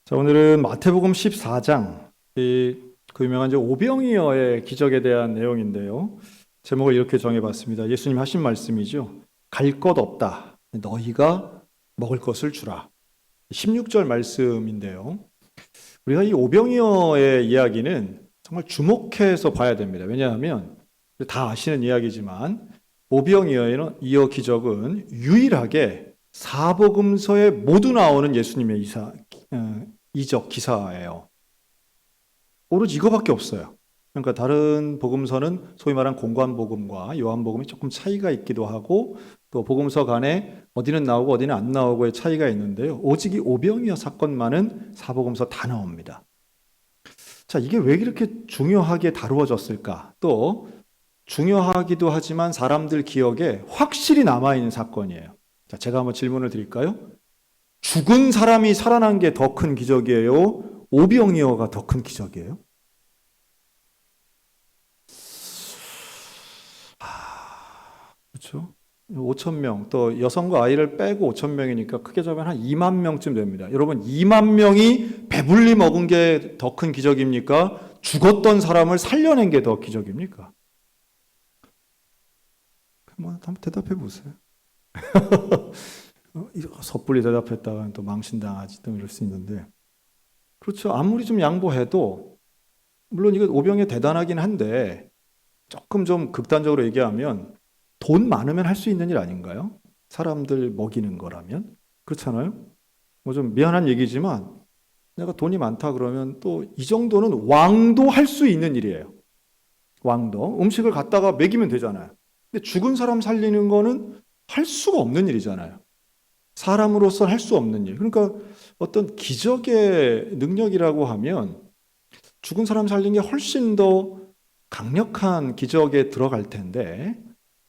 자, 오늘은 마태복음 14장, 그 유명한 이제 오병이어의 기적에 대한 내용인데요. 제목을 이렇게 정해봤습니다. 예수님 하신 말씀이죠. 갈 것 없다. 너희가 먹을 것을 주라. 16절 말씀인데요. 우리가 이 오병이어의 이야기는 정말 주목해서 봐야 됩니다. 왜냐하면 다 아시는 이야기지만 오병이어 기적은 유일하게 사복음서에 모두 나오는 예수님의 이적 기사예요. 오로지 이거밖에 없어요. 그러니까 다른 복음서는 소위 말한 공관복음과 요한복음이 조금 차이가 있기도 하고 또 복음서 간에 어디는 나오고 어디는 안 나오고의 차이가 있는데요. 오직 이 오병이어 사건만은 사복음서 다 나옵니다. 자, 이게 왜 이렇게 중요하게 다루어졌을까? 또 중요하기도 하지만 사람들 기억에 확실히 남아있는 사건이에요. 자, 제가 한번 질문을 드릴까요? 죽은 사람이 살아난 게 더 큰 기적이에요? 오병이어가 더 큰 기적이에요? 그렇죠? 5천 명, 또 여성과 아이를 빼고 5천 명이니까 크게 잡으면 한 2만 명쯤 됩니다. 여러분, 2만 명이 배불리 먹은 게 더 큰 기적입니까? 죽었던 사람을 살려낸 게 더 기적입니까? 한번 대답해 보세요. 섣불리 대답했다가 또 망신당하지 또 이럴 수 있는데, 그렇죠. 아무리 좀 양보해도 물론 이거 오병이 대단하긴 한데 조금 좀 극단적으로 얘기하면 돈 많으면 할 수 있는 일 아닌가요? 사람들 먹이는 거라면 그렇잖아요. 뭐 좀 미안한 얘기지만 내가 돈이 많다 그러면 또 이 정도는 왕도 할 수 있는 일이에요. 왕도 음식을 갖다가 먹이면 되잖아요. 근데 죽은 사람 살리는 거는 할 수가 없는 일이잖아요. 사람으로서 할 수 없는 일. 그러니까 어떤 기적의 능력이라고 하면 죽은 사람 살린 게 훨씬 더 강력한 기적에 들어갈 텐데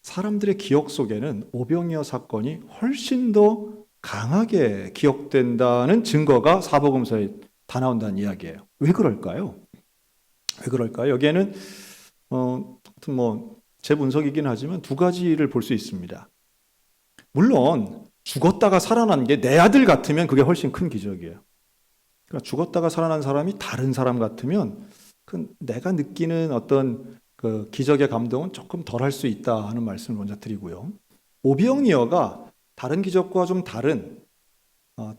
사람들의 기억 속에는 오병이어 사건이 훨씬 더 강하게 기억된다는 증거가 사복음서에 다 나온다는 이야기예요. 왜 그럴까요? 왜 그럴까요? 여기에는 하여튼 제 분석이긴 하지만 두 가지를 볼 수 있습니다. 물론 죽었다가 살아난 게 내 아들 같으면 그게 훨씬 큰 기적이에요. 그러니까 죽었다가 살아난 사람이 다른 사람 같으면 내가 느끼는 어떤 그 기적의 감동은 조금 덜 할 수 있다 하는 말씀을 먼저 드리고요. 오병이어가 다른 기적과 좀 다른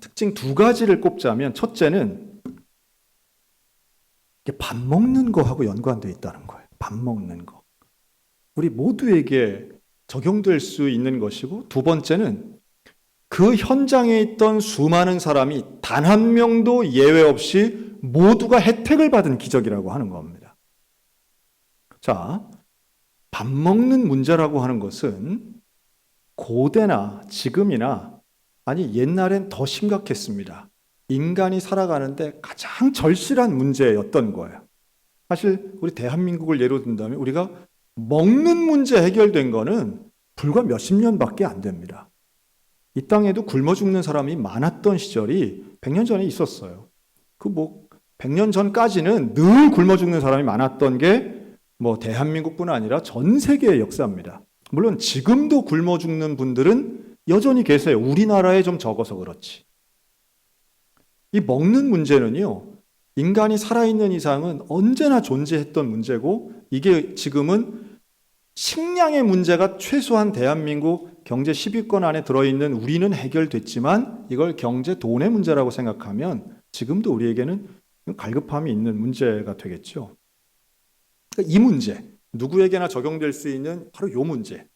특징 두 가지를 꼽자면 첫째는 밥 먹는 거하고 연관되어 있다는 거예요. 밥 먹는 거. 우리 모두에게 적용될 수 있는 것이고 두 번째는 그 현장에 있던 수많은 사람이 단 한 명도 예외 없이 모두가 혜택을 받은 기적이라고 하는 겁니다. 자, 밥 먹는 문제라고 하는 것은 고대나 지금이나 아니 옛날엔 더 심각했습니다. 인간이 살아가는데 가장 절실한 문제였던 거예요. 사실 우리 대한민국을 예로 든다면 우리가 먹는 문제 해결된 거는 불과 몇십 년밖에 안 됩니다. 이 땅에도 굶어 죽는 사람이 많았던 시절이 100년 전에 있었어요. 100년 전까지는 늘 굶어 죽는 사람이 많았던 게 대한민국뿐 아니라 전 세계의 역사입니다. 물론 지금도 굶어 죽는 분들은 여전히 계세요. 우리나라에 좀 적어서 그렇지. 이 먹는 문제는요, 인간이 살아있는 이상은 언제나 존재했던 문제고, 이게 지금은 식량의 문제가 최소한 대한민국 경제 10위권 안에 들어있는 우리는 해결됐지만 이걸 경제 돈의 문제라고 생각하면 지금도 우리에게는 갈급함이 있는 문제가 되겠죠. 그러니까 이 문제, 누구에게나 적용될 수 있는 바로 이 문제.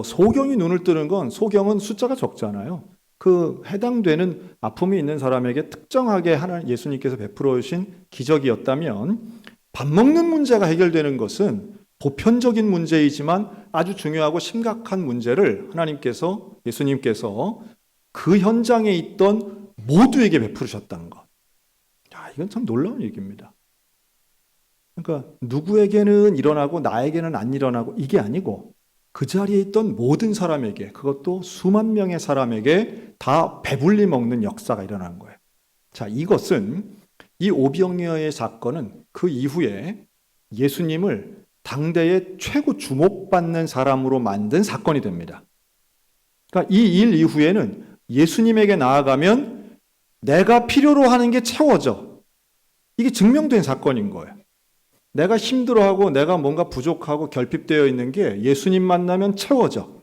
소경이 눈을 뜨는 건 소경은 숫자가 적잖아요. 그 해당되는 아픔이 있는 사람에게 특정하게 하나님 예수님께서 베풀어 주신 기적이었다면 밥 먹는 문제가 해결되는 것은 보편적인 문제이지만 아주 중요하고 심각한 문제를 하나님께서 예수님께서 그 현장에 있던 모두에게 베푸셨다는 것. 이건 참 놀라운 얘기입니다. 그러니까 누구에게는 일어나고 나에게는 안 일어나고 이게 아니고 그 자리에 있던 모든 사람에게 그것도 수만 명의 사람에게 다 배불리 먹는 역사가 일어난 거예요. 자, 이것은 이 오병이어의 사건은 그 이후에 예수님을 당대의 최고 주목받는 사람으로 만든 사건이 됩니다. 그러니까 이 일 이후에는 예수님에게 나아가면 내가 필요로 하는 게 채워져. 이게 증명된 사건인 거예요. 내가 힘들어하고 내가 뭔가 부족하고 결핍되어 있는 게 예수님 만나면 채워져.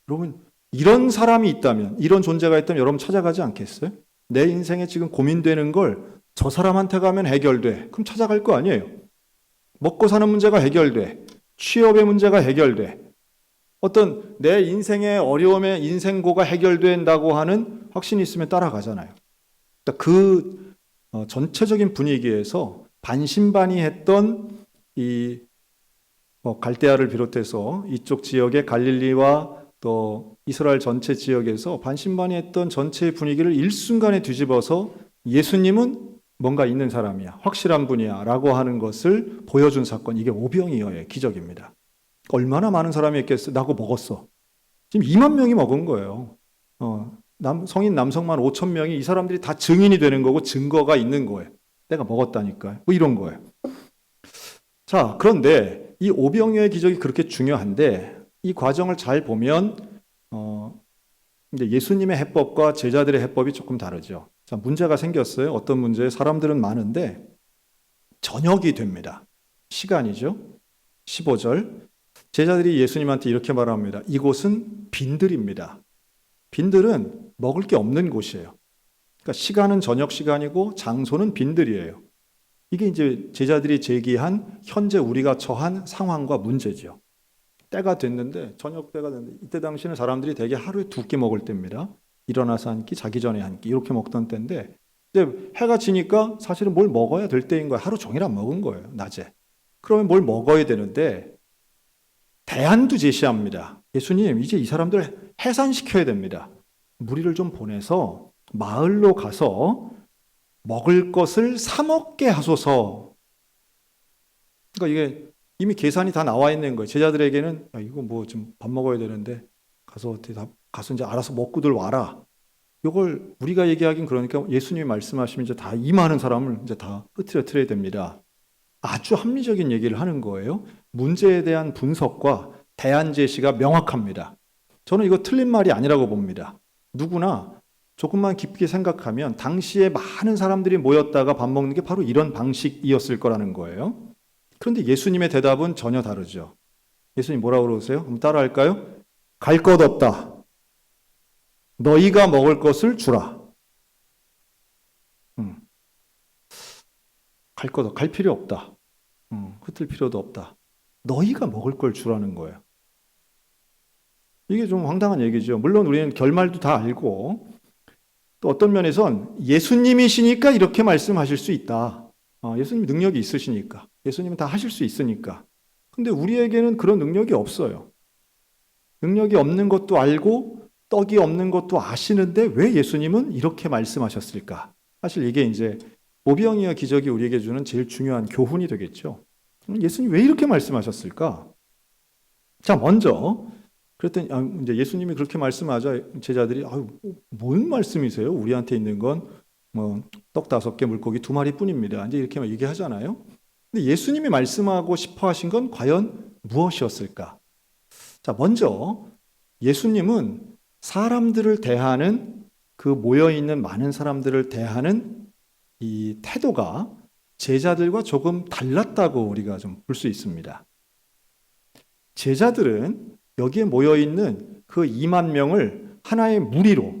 여러분, 이런 사람이 있다면, 이런 존재가 있다면 여러분 찾아가지 않겠어요? 내 인생에 지금 고민되는 걸 저 사람한테 가면 해결돼. 그럼 찾아갈 거 아니에요. 먹고 사는 문제가 해결돼. 취업의 문제가 해결돼. 어떤 내 인생의 어려움에 인생고가 해결된다고 하는 확신이 있으면 따라가잖아요. 그 전체적인 분위기에서 반신반의했던 이 갈대아를 비롯해서 이쪽 지역의 갈릴리와 또 이스라엘 전체 지역에서 반신반의했던 전체의 분위기를 일순간에 뒤집어서 예수님은 뭔가 있는 사람이야, 확실한 분이야 라고 하는 것을 보여준 사건, 이게 오병이어의 기적입니다. 얼마나 많은 사람이 있겠어? 나고 먹었어. 지금 2만 명이 먹은 거예요. 성인 남성만 5천 명이, 이 사람들이 다 증인이 되는 거고 증거가 있는 거예요. 내가 먹었다니까요. 뭐 이런 거예요. 자, 그런데 이 오병이어의 기적이 그렇게 중요한데 이 과정을 잘 보면 이제 예수님의 해법과 제자들의 해법이 조금 다르죠. 자, 문제가 생겼어요. 어떤 문제? 사람들은 많은데 저녁이 됩니다. 시간이죠. 15절. 제자들이 예수님한테 이렇게 말합니다. 이곳은 빈들입니다. 빈들은 먹을 게 없는 곳이에요. 그러니까 시간은 저녁 시간이고 장소는 빈들이에요. 이게 이제 제자들이 제기한 현재 우리가 처한 상황과 문제죠. 때가 됐는데, 저녁 때가 됐는데, 이때 당시는 사람들이 대개 하루에 2끼 먹을 때입니다. 일어나서 한 끼, 자기 전에 한 끼, 이렇게 먹던 때인데, 이제 해가 지니까 사실은 뭘 먹어야 될 때인 거예요. 하루 종일 안 먹은 거예요, 낮에. 그러면 뭘 먹어야 되는데, 대안도 제시합니다. 예수님, 이제 이 사람들 해산시켜야 됩니다. 무리를 좀 보내서 마을로 가서 먹을 것을 사 먹게 하소서. 그러니까 이게 이미 계산이 다 나와 있는 거예요. 제자들에게는 이거 뭐 좀 밥 먹어야 되는데 가서 이제 알아서 먹고들 와라. 이걸 우리가 얘기하긴 그러니까 예수님이 말씀하시면 이제 다 이 많은 사람을 이제 다 흐트려야 됩니다. 아주 합리적인 얘기를 하는 거예요. 문제에 대한 분석과 대안 제시가 명확합니다. 저는 이거 틀린 말이 아니라고 봅니다. 누구나 조금만 깊게 생각하면 당시에 많은 사람들이 모였다가 밥 먹는 게 바로 이런 방식이었을 거라는 거예요. 그런데 예수님의 대답은 전혀 다르죠. 예수님 뭐라고 그러세요? 한번 따라할까요? 갈 것 없다. 너희가 먹을 것을 주라. 갈 필요 없다. 흩을 필요도 없다. 너희가 먹을 걸 주라는 거예요. 이게 좀 황당한 얘기죠. 물론 우리는 결말도 다 알고 또 어떤 면에선 예수님이시니까 이렇게 말씀하실 수 있다. 예수님 능력이 있으시니까. 예수님은 다 하실 수 있으니까. 근데 우리에게는 그런 능력이 없어요. 능력이 없는 것도 알고 떡이 없는 것도 아시는데 왜 예수님은 이렇게 말씀하셨을까? 사실 이게 이제 오병이어 기적이 우리에게 주는 제일 중요한 교훈이 되겠죠. 예수님 왜 이렇게 말씀하셨을까? 자, 먼저 그랬더니 이제 예수님이 그렇게 말씀하자 제자들이 뭔 말씀이세요? 우리한테 있는 건 뭐 떡 5개, 물고기 2마리뿐입니다. 이제 이렇게 얘기하잖아요. 근데 예수님이 말씀하고 싶어 하신 건 과연 무엇이었을까? 자, 먼저 예수님은 사람들을 대하는 그 모여 있는 많은 사람들을 대하는 이 태도가 제자들과 조금 달랐다고 우리가 좀 볼 수 있습니다. 제자들은 여기에 모여 있는 그 2만 명을 하나의 무리로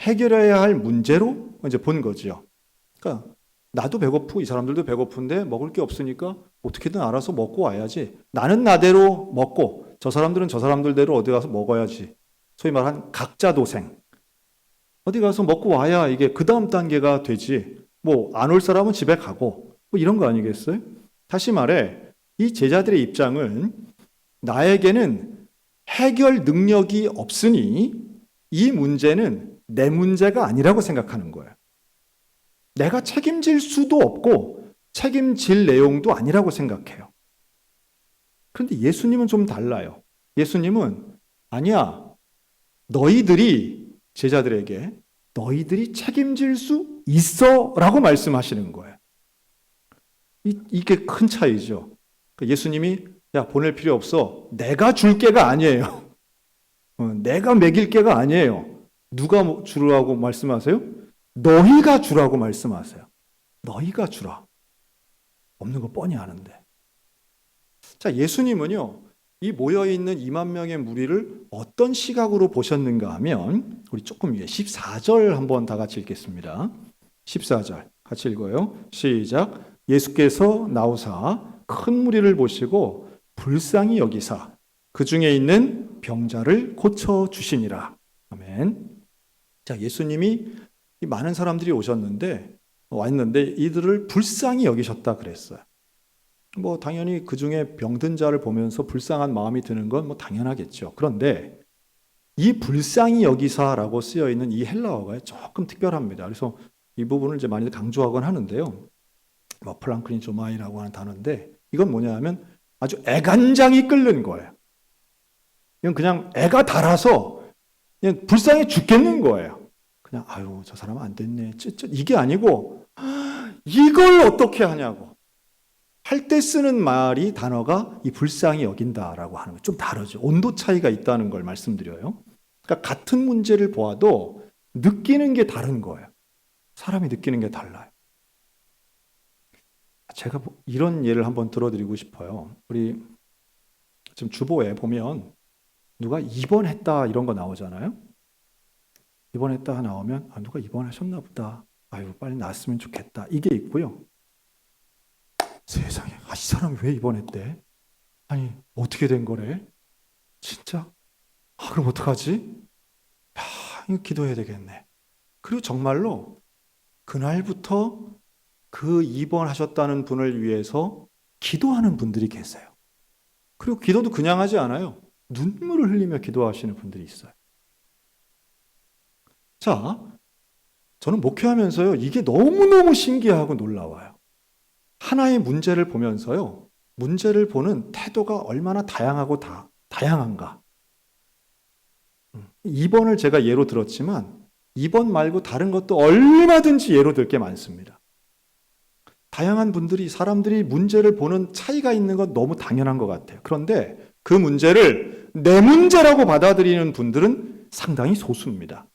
해결해야 할 문제로 이제 본 거죠. 그러니까 나도 배고프고 이 사람들도 배고픈데 먹을 게 없으니까 어떻게든 알아서 먹고 와야지. 나는 나대로 먹고 저 사람들은 저 사람들대로 어디 가서 먹어야지. 소위 말한 각자도생. 어디 가서 먹고 와야 이게 그 다음 단계가 되지. 뭐 안 올 사람은 집에 가고 뭐 이런 거 아니겠어요? 다시 말해 이 제자들의 입장은 나에게는 해결 능력이 없으니 이 문제는 내 문제가 아니라고 생각하는 거예요. 내가 책임질 수도 없고 책임질 내용도 아니라고 생각해요. 그런데 예수님은 좀 달라요. 예수님은 아니야. 너희들이 제자들에게 너희들이 책임질 수 있어 라고 말씀하시는 거예요. 이게 큰 차이죠. 예수님이 야 보낼 필요 없어. 내가 줄 게가 아니에요. 내가 먹일 게가 아니에요. 누가 주라고 말씀하세요? 너희가 주라고 말씀하세요. 너희가 주라. 없는 거 뻔히 아는데. 자, 예수님은요, 이 모여있는 2만 명의 무리를 어떤 시각으로 보셨는가 하면, 우리 조금 위에 14절 한번 다 같이 읽겠습니다. 14절 같이 읽어요. 시작. 예수께서 나오사 큰 무리를 보시고 불쌍히 여기사 그 중에 있는 병자를 고쳐 주시니라. 아멘. 자, 예수님이 이 많은 사람들이 왔는데 이들을 불쌍히 여기셨다 그랬어요. 뭐 당연히 그 중에 병든 자를 보면서 불쌍한 마음이 드는 건 뭐 당연하겠죠. 그런데 이 불쌍히 여기사라고 쓰여 있는 이 헬라어가 조금 특별합니다. 그래서 이 부분을 이제 많이 강조하곤 하는데요. 뭐 플랑크니조마이라고 하는 단어인데 이건 뭐냐면 아주 애간장이 끓는 거예요. 이건 그냥 애가 달아서 그냥 불쌍해 죽겠는 거예요. 그냥 아유 저 사람 안 됐네. 이게 아니고 이걸 어떻게 하냐고. 할 때 쓰는 말이 단어가 이 불쌍히 여긴다라고 하는 거 좀 다르죠. 온도 차이가 있다는 걸 말씀드려요. 그러니까 같은 문제를 보아도 느끼는 게 다른 거예요. 사람이 느끼는 게 달라요. 제가 이런 예를 한번 들어드리고 싶어요. 우리 지금 주보에 보면 누가 입원했다 이런 거 나오잖아요. 입원했다 나오면 누가 입원하셨나 보다. 아유 빨리 낫으면 좋겠다. 이게 있고요. 세상에 이 사람이 왜 입원했대? 아니 어떻게 된 거래? 진짜? 그럼 어떡하지? 이거 기도해야 되겠네. 그리고 정말로 그날부터 그 입원하셨다는 분을 위해서 기도하는 분들이 계세요. 그리고 기도도 그냥 하지 않아요. 눈물을 흘리며 기도하시는 분들이 있어요. 자, 저는 목회하면서요, 이게 너무너무 신기하고 놀라워요. 하나의 문제를 보면서요, 문제를 보는 태도가 얼마나 다양한가. 2번을 제가 예로 들었지만 2번 말고 다른 것도 얼마든지 예로 들 게 많습니다. 다양한 사람들이 문제를 보는 차이가 있는 건 너무 당연한 것 같아요. 그런데 그 문제를 내 문제라고 받아들이는 분들은 상당히 소수입니다.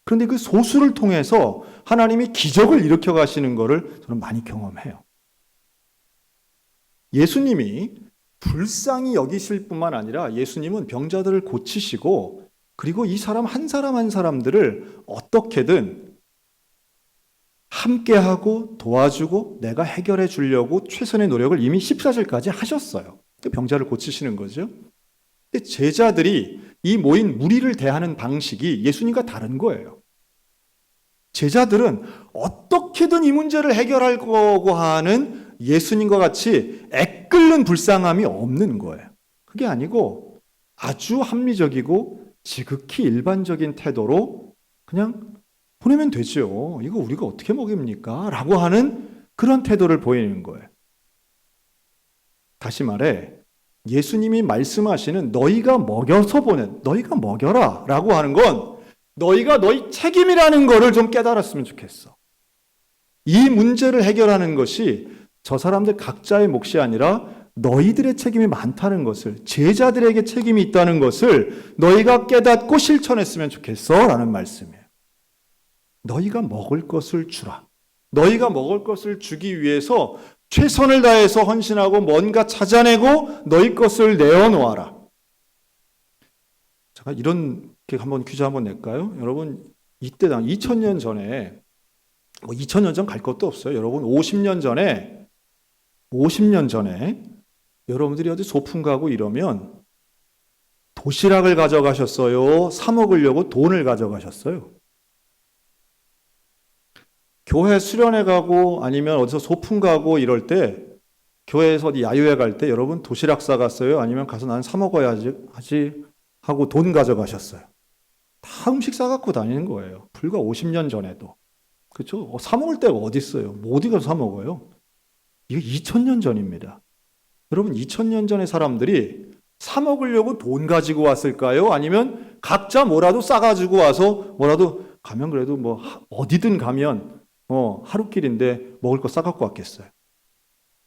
그런데 그 소수를 통해서 하나님이 기적을 일으켜 가시는 것을 저는 많이 경험해요. 예수님이 불쌍히 여기실 뿐만 아니라 예수님은 병자들을 고치시고 그리고 이 사람 한 사람들을 어떻게든 함께하고 도와주고 내가 해결해 주려고 최선의 노력을 이미 14절까지 하셨어요. 병자를 고치시는 거죠. 근데 제자들이 이 모인 무리를 대하는 방식이 예수님과 다른 거예요. 제자들은 어떻게든 이 문제를 해결할 거고 하는 예수님과 같이 애끓는 불쌍함이 없는 거예요. 그게 아니고 아주 합리적이고 지극히 일반적인 태도로 그냥 보내면 되죠. 이거 우리가 어떻게 먹입니까? 라고 하는 그런 태도를 보이는 거예요. 다시 말해 예수님이 말씀하시는 너희가 먹여라 라고 하는 건 너희가 너희 책임이라는 거를 좀 깨달았으면 좋겠어. 이 문제를 해결하는 것이 저 사람들 각자의 몫이 아니라 너희들의 책임이 많다는 것을, 제자들에게 책임이 있다는 것을 너희가 깨닫고 실천했으면 좋겠어 라는 말씀이에요. 너희가 먹을 것을 주라. 너희가 먹을 것을 주기 위해서 최선을 다해서 헌신하고 뭔가 찾아내고 너희 것을 내어놓아라. 제가 이렇게 퀴즈 한번 낼까요? 여러분 이때 2000년 전에 2000년 전 갈 것도 없어요. 여러분 50년 전에 여러분들이 어디 소풍 가고 이러면 도시락을 가져가셨어요? 사 먹으려고 돈을 가져가셨어요? 교회 수련회 가고 아니면 어디서 소풍 가고 이럴 때 교회에서 어디 야유회 갈 때 여러분 도시락 싸갔어요? 아니면 가서 난 사 먹어야지 하고 돈 가져가셨어요? 다 음식 싸갖고 다니는 거예요. 불과 50년 전에도. 그렇죠? 사 먹을 데가 어디 있어요? 뭐 어디 가서 사 먹어요? 이게 2000년 전입니다. 여러분 2000년 전의 사람들이 사 먹으려고 돈 가지고 왔을까요? 아니면 각자 뭐라도 싸가지고 와서 뭐라도 가면 그래도 뭐 어디든 가면 하루길인데 먹을 거 싸갖고 왔겠어요.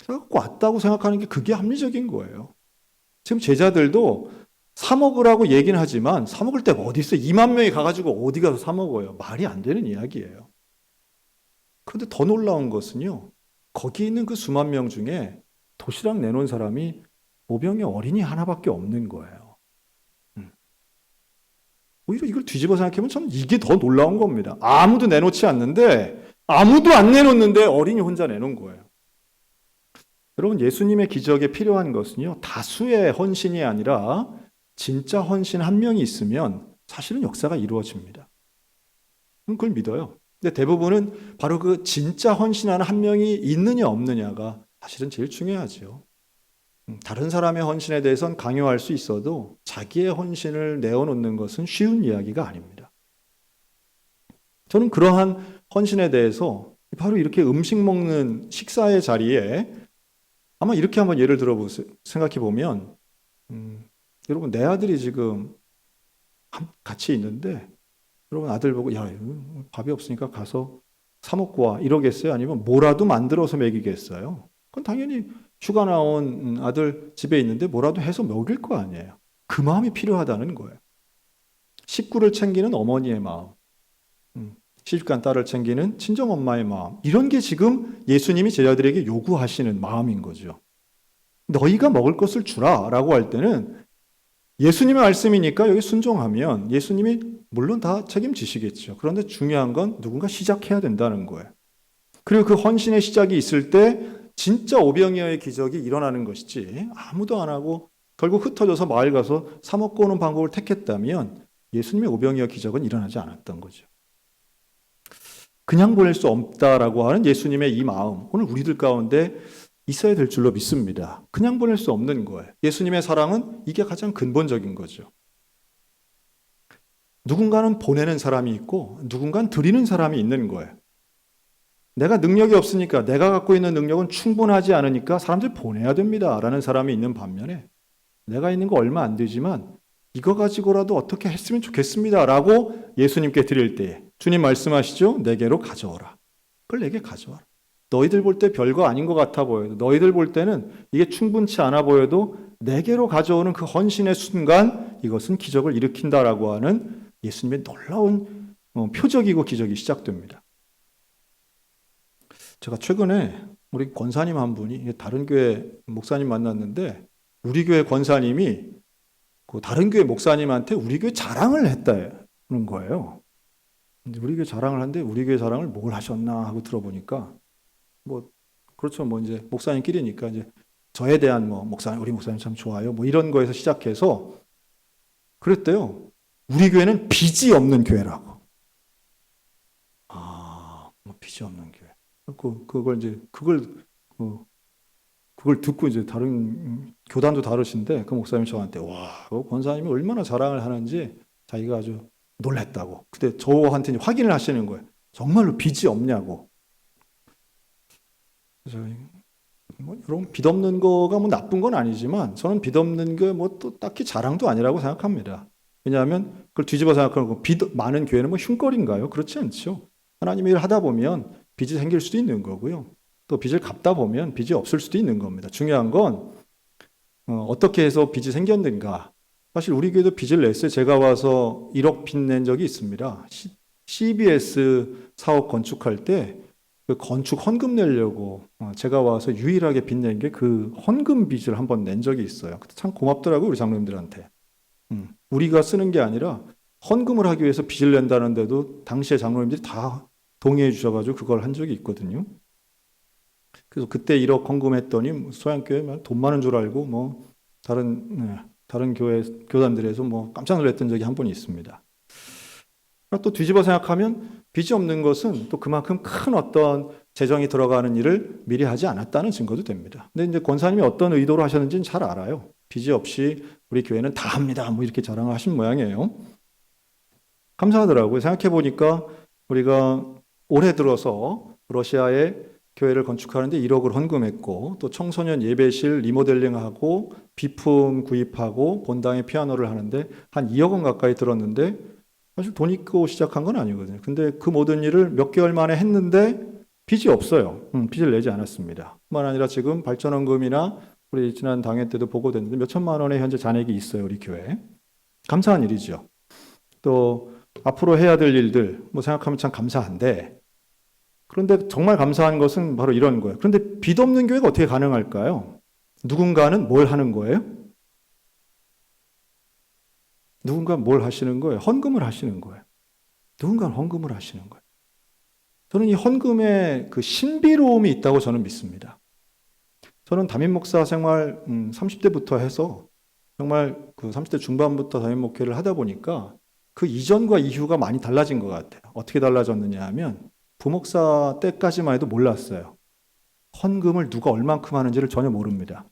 싸갖고 왔다고 생각하는 게 그게 합리적인 거예요. 지금 제자들도 사 먹으라고 얘기는 하지만 사 먹을 데가 어디 있어요? 2만 명이 가가지고 어디 가서 사 먹어요? 말이 안 되는 이야기예요. 그런데 더 놀라운 것은요, 거기 있는 그 수만 명 중에 도시락 내놓은 사람이 모병의 어린이 하나밖에 없는 거예요. 오히려 이걸 뒤집어 생각해보면 참 이게 더 놀라운 겁니다. 아무도 내놓지 않는데, 아무도 안 내놓는데 어린이 혼자 내놓은 거예요. 여러분, 예수님의 기적에 필요한 것은요, 다수의 헌신이 아니라 진짜 헌신 한 명이 있으면 사실은 역사가 이루어집니다. 그걸 믿어요. 근데 대부분은 바로 그 진짜 헌신하는 한 명이 있느냐 없느냐가 사실은 제일 중요하죠. 다른 사람의 헌신에 대해서는 강요할 수 있어도 자기의 헌신을 내어놓는 것은 쉬운 이야기가 아닙니다. 저는 그러한 헌신에 대해서 바로 이렇게 음식 먹는 식사의 자리에 아마 이렇게 한번 예를 들어보세요. 생각해 보면, 여러분, 내 아들이 지금 같이 있는데, 여러분 아들 보고, 야, 밥이 없으니까 가서 사 먹고 와. 이러겠어요? 아니면 뭐라도 만들어서 먹이겠어요? 그건 당연히 휴가 나온 아들 집에 있는데 뭐라도 해서 먹일 거 아니에요. 그 마음이 필요하다는 거예요. 식구를 챙기는 어머니의 마음, 시집간 딸을 챙기는 친정엄마의 마음, 이런 게 지금 예수님이 제자들에게 요구하시는 마음인 거죠. 너희가 먹을 것을 주라 라고 할 때는 예수님의 말씀이니까 여기 순종하면 예수님이 물론 다 책임지시겠죠. 그런데 중요한 건 누군가 시작해야 된다는 거예요. 그리고 그 헌신의 시작이 있을 때 진짜 오병이어의 기적이 일어나는 것이지, 아무도 안 하고 결국 흩어져서 마을 가서 사 먹고 오는 방법을 택했다면 예수님의 오병이어 기적은 일어나지 않았던 거죠. 그냥 보낼 수 없다라고 하는 예수님의 이 마음, 오늘 우리들 가운데 있어야 될 줄로 믿습니다. 그냥 보낼 수 없는 거예요. 예수님의 사랑은 이게 가장 근본적인 거죠. 누군가는 보내는 사람이 있고 누군가는 드리는 사람이 있는 거예요. 내가 능력이 없으니까, 내가 갖고 있는 능력은 충분하지 않으니까 사람들 보내야 됩니다 라는 사람이 있는 반면에, 내가 있는 거 얼마 안 되지만 이거 가지고라도 어떻게 했으면 좋겠습니다 라고 예수님께 드릴 때에 주님 말씀하시죠. 내게로 가져오라. 그걸 내게 가져와라. 너희들 볼 때 별거 아닌 것 같아 보여도, 너희들 볼 때는 이게 충분치 않아 보여도 내게로 가져오는 그 헌신의 순간 이것은 기적을 일으킨다라고 하는 예수님의 놀라운 표적이고 기적이 시작됩니다. 제가 최근에 우리 권사님 한 분이 다른 교회 목사님 만났는데, 우리 교회 권사님이 그 다른 교회 목사님한테 우리 교회 자랑을 했다는 거예요. 근데 우리 교회 자랑을 하는데 우리 교회 자랑을 뭘 하셨나 하고 들어보니까, 뭐 그렇죠, 뭐 이제 목사님끼리니까 이제 저에 대한 뭐 목사님, 우리 목사님 참 좋아요, 뭐 이런 거에서 시작해서 그랬대요. 우리 교회는 빚이 없는 교회라고. 뭐 빚이 없는 교회. 그걸 듣고 이제 다른 교단도 다르신데 그 목사님이 저한테, 와, 그 권사님이 얼마나 자랑을 하는지 자기가 아주 놀랬다고. 근데 저한테 확인을 하시는 거예요. 정말로 빚이 없냐고. 그래서 여러분, 빚 없는 거가 뭐 나쁜 건 아니지만 저는 빚 없는 게 뭐 또 딱히 자랑도 아니라고 생각합니다. 왜냐하면 그걸 뒤집어 생각하면 빚 많은 교회는 뭐 흉거리인가요? 그렇지 않죠. 하나님의 일을 하다 보면 빚이 생길 수도 있는 거고요. 또 빚을 갚다 보면 빚이 없을 수도 있는 겁니다. 중요한 건 어떻게 해서 빚이 생겼는가. 사실 우리 교회도 빚을 냈어요. 제가 와서 1억 빚 낸 적이 있습니다. CBS 사업 건축할 때 그 건축 헌금 내려고 제가 와서 유일하게 빚 낸 게 그 헌금 빚을 한번 낸 적이 있어요. 참 고맙더라고요, 우리 장로님들한테. 우리가 쓰는 게 아니라 헌금을 하기 위해서 빚을 낸다는데도 당시에 장로님들이 다 동의해 주셔가지고 그걸 한 적이 있거든요. 그래서 그때 1억 헌금했더니 소양교회 돈 많은 줄 알고 뭐 다른 교회 교단들에서 뭐 깜짝 놀랐던 적이 한 번 있습니다. 또 뒤집어 생각하면 빚이 없는 것은 또 그만큼 큰 어떤 재정이 들어가는 일을 미리 하지 않았다는 증거도 됩니다. 근데 이제 권사님이 어떤 의도로 하셨는지는 잘 알아요. 빚이 없이 우리 교회는 다 합니다, 뭐 이렇게 자랑을 하신 모양이에요. 감사하더라고요. 생각해 보니까 우리가 올해 들어서 러시아에 교회를 건축하는데 1억을 헌금했고, 또 청소년 예배실 리모델링하고 비품 구입하고 본당에 피아노를 하는데 한 2억 원 가까이 들었는데, 사실 돈 있고 시작한 건 아니거든요. 근데 그 모든 일을 몇 개월 만에 했는데 빚이 없어요. 빚을 내지 않았습니다. 뿐만 아니라 지금 발전원금이나 우리 지난 당회 때도 보고됐는데 몇 천만 원의 현재 잔액이 있어요, 우리 교회. 감사한 일이죠. 또 앞으로 해야 될 일들 뭐 생각하면 참 감사한데, 그런데 정말 감사한 것은 바로 이런 거예요. 그런데 빚 없는 교회가 어떻게 가능할까요? 누군가는 뭘 하는 거예요? 누군가 뭘 하시는 거예요? 헌금을 하시는 거예요. 누군가는 헌금을 하시는 거예요. 저는 이 헌금에 그 신비로움이 있다고 저는 믿습니다. 저는 담임 목사 생활 30대부터 해서 정말 그 30대 중반부터 담임 목회를 하다 보니까 그 이전과 이후가 많이 달라진 것 같아요. 어떻게 달라졌느냐 하면 부목사 때까지만 해도 몰랐어요. 헌금을 누가 얼만큼 하는지를 전혀 모릅니다.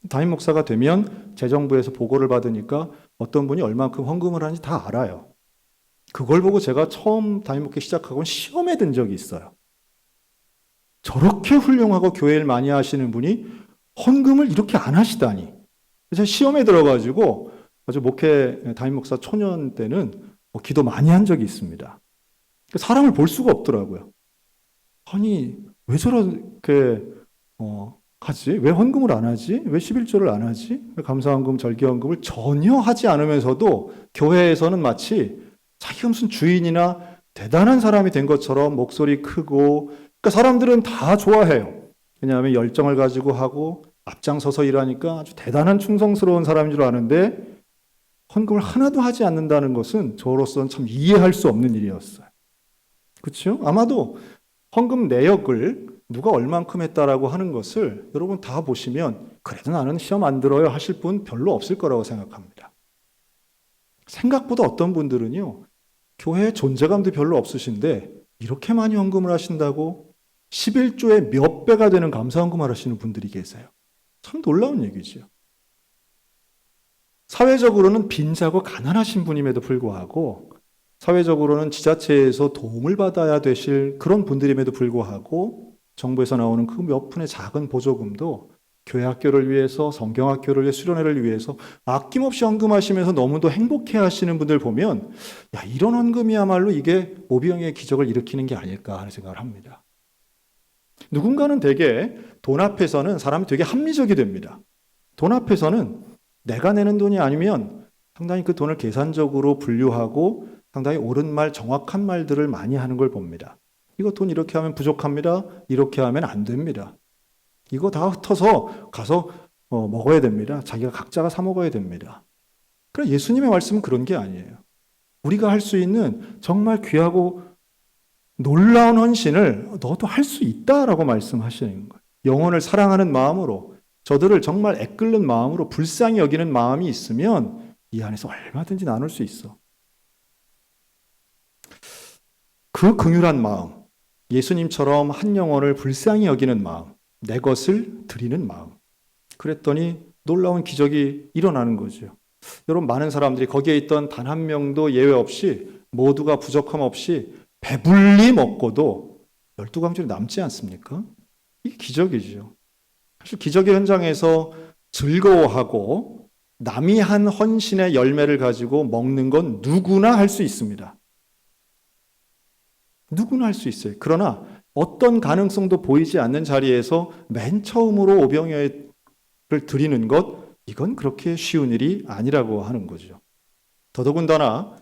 담임 목사가 되면 재정부에서 보고를 받으니까 어떤 분이 얼만큼 헌금을 하는지 다 알아요. 그걸 보고 제가 처음 담임 목회 시작하고는 시험에 든 적이 있어요. 저렇게 훌륭하고 교회를 많이 하시는 분이 헌금을 이렇게 안 하시다니. 그래서 시험에 들어가지고 아주 목회 담임 목사 초년 때는 기도 많이 한 적이 있습니다. 사람을 볼 수가 없더라고요. 아니 왜 저렇게 하지? 왜 헌금을 안 하지? 왜 11조를 안 하지? 왜 감사헌금, 절기헌금을 전혀 하지 않으면서도 교회에서는 마치 자기가 무슨 주인이나 대단한 사람이 된 것처럼 목소리 크고, 그러니까 사람들은 다 좋아해요. 왜냐하면 열정을 가지고 하고 앞장서서 일하니까 아주 대단한 충성스러운 사람인 줄 아는데 헌금을 하나도 하지 않는다는 것은 저로서는 참 이해할 수 없는 일이었어요. 그렇죠? 아마도 헌금 내역을 누가 얼만큼 했다라고 하는 것을 여러분 다 보시면 그래도 나는 시험 안 들어요 하실 분 별로 없을 거라고 생각합니다. 생각보다 어떤 분들은요, 교회에 존재감도 별로 없으신데 이렇게 많이 헌금을 하신다고 11조의 몇 배가 되는 감사헌금을 하시는 분들이 계세요. 참 놀라운 얘기죠. 사회적으로는 빈자고 가난하신 분임에도 불구하고, 사회적으로는 지자체에서 도움을 받아야 되실 그런 분들임에도 불구하고 정부에서 나오는 그 몇 푼의 작은 보조금도 교회 학교를 위해서, 성경학교를 위해, 수련회를 위해서 아낌없이 헌금하시면서 너무도 행복해 하시는 분들 보면 야, 이런 헌금이야말로 이게 오병이의 기적을 일으키는 게 아닐까 하는 생각을 합니다. 누군가는 되게 돈 앞에서는 사람이 되게 합리적이 됩니다. 돈 앞에서는 내가 내는 돈이 아니면 상당히 그 돈을 계산적으로 분류하고 상당히 옳은 말, 정확한 말들을 많이 하는 걸 봅니다. 이거 돈 이렇게 하면 부족합니다. 이렇게 하면 안 됩니다. 이거 다 흩어서 가서 먹어야 됩니다. 자기가 각자가 사 먹어야 됩니다. 그러나 예수님의 말씀은 그런 게 아니에요. 우리가 할 수 있는 정말 귀하고 놀라운 헌신을 너도 할 수 있다라고 말씀하시는 거예요. 영혼을 사랑하는 마음으로, 저들을 정말 애끓는 마음으로 불쌍히 여기는 마음이 있으면 이 안에서 얼마든지 나눌 수 있어. 그 긍휼한 마음, 예수님처럼 한 영혼을 불쌍히 여기는 마음, 내 것을 드리는 마음. 그랬더니 놀라운 기적이 일어나는 거죠. 여러분, 많은 사람들이 거기에 있던 단 한 명도 예외 없이 모두가 부족함 없이 배불리 먹고도 12광줄이 남지 않습니까? 이게 기적이죠. 사실 기적의 현장에서 즐거워하고 남이 한 헌신의 열매를 가지고 먹는 건 누구나 할 수 있습니다. 누구나 할 수 있어요. 그러나 어떤 가능성도 보이지 않는 자리에서 맨 처음으로 오병이어를 드리는 것, 이건 그렇게 쉬운 일이 아니라고 하는 거죠. 더더군다나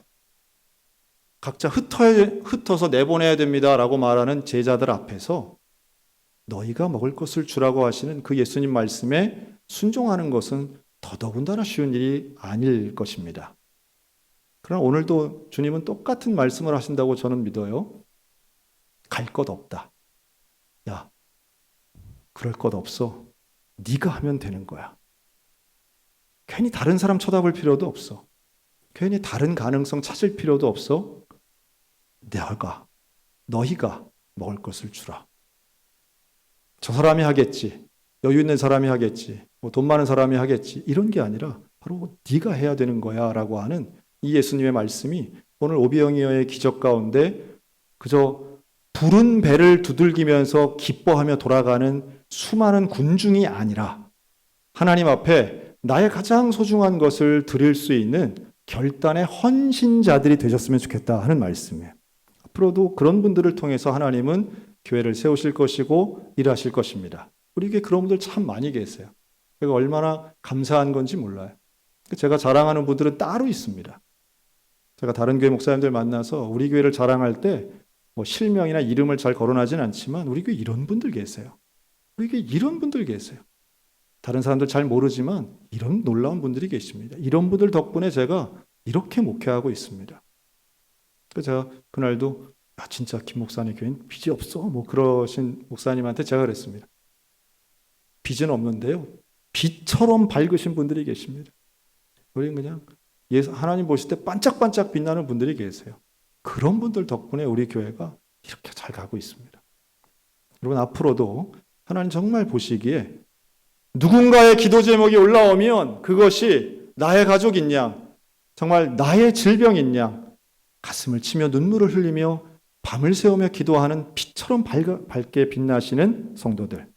각자 흩어서 내보내야 됩니다라고 말하는 제자들 앞에서 너희가 먹을 것을 주라고 하시는 그 예수님 말씀에 순종하는 것은 더더군다나 쉬운 일이 아닐 것입니다. 그러나 오늘도 주님은 똑같은 말씀을 하신다고 저는 믿어요. 갈 것 없다. 야, 그럴 것 없어. 네가 하면 되는 거야. 괜히 다른 사람 쳐다볼 필요도 없어. 괜히 다른 가능성 찾을 필요도 없어. 너희가 먹을 것을 주라. 저 사람이 하겠지. 여유 있는 사람이 하겠지. 돈 많은 사람이 하겠지. 이런 게 아니라 바로 네가 해야 되는 거야 라고 하는 이 예수님의 말씀이 오늘 오병이어의 기적 가운데 그저 부른 배를 두들기면서 기뻐하며 돌아가는 수많은 군중이 아니라 하나님 앞에 나의 가장 소중한 것을 드릴 수 있는 결단의 헌신자들이 되셨으면 좋겠다 하는 말씀이에요. 앞으로도 그런 분들을 통해서 하나님은 교회를 세우실 것이고 일하실 것입니다. 우리에게 그런 분들 참 많이 계세요. 제가 얼마나 감사한 건지 몰라요. 제가 자랑하는 분들은 따로 있습니다. 제가 다른 교회 목사님들 만나서 우리 교회를 자랑할 때 뭐 실명이나 이름을 잘 거론하진 않지만 우리 교회 이런 분들 계세요. 우리 교회 이런 분들 계세요. 다른 사람들 잘 모르지만 이런 놀라운 분들이 계십니다. 이런 분들 덕분에 제가 이렇게 목회하고 있습니다. 그래서 제가 그날도 진짜 김 목사님 교회는 빚이 없어 뭐 그러신 목사님한테 제가 그랬습니다. 빚은 없는데요, 빛처럼 밝으신 분들이 계십니다. 우리는 그냥 하나님 보실 때 반짝반짝 빛나는 분들이 계세요. 그런 분들 덕분에 우리 교회가 이렇게 잘 가고 있습니다. 여러분, 앞으로도 하나님 정말 보시기에 누군가의 기도 제목이 올라오면 그것이 나의 가족인 양, 정말 나의 질병인 양 가슴을 치며 눈물을 흘리며 밤을 새우며 기도하는 빛처럼 밝게 빛나시는 성도들,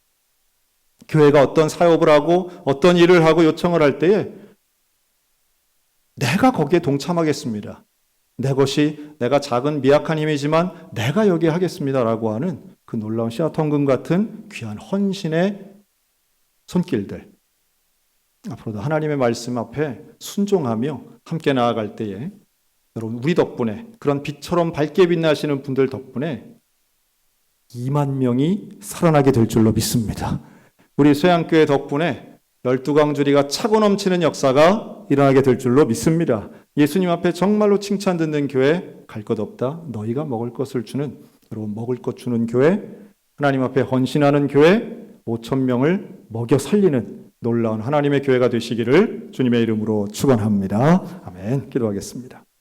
교회가 어떤 사업을 하고 어떤 일을 하고 요청을 할 때에 내가 거기에 동참하겠습니다. 내가 작은 미약한 힘이지만 내가 여기에 하겠습니다라고 하는 그 놀라운 씨앗헌금 같은 귀한 헌신의 손길들, 앞으로도 하나님의 말씀 앞에 순종하며 함께 나아갈 때에 여러분, 우리 덕분에, 그런 빛처럼 밝게 빛나시는 분들 덕분에 2만 명이 살아나게 될 줄로 믿습니다. 우리 소양교회 덕분에 12강주리가 차고 넘치는 역사가 일어나게 될 줄로 믿습니다. 예수님 앞에 정말로 칭찬 듣는 교회, 갈 것 없다, 너희가 먹을 것을 주는, 여러분 먹을 것 주는 교회, 하나님 앞에 헌신하는 교회, 5,000명을 먹여 살리는 놀라운 하나님의 교회가 되시기를 주님의 이름으로 축원합니다. 아멘. 기도하겠습니다.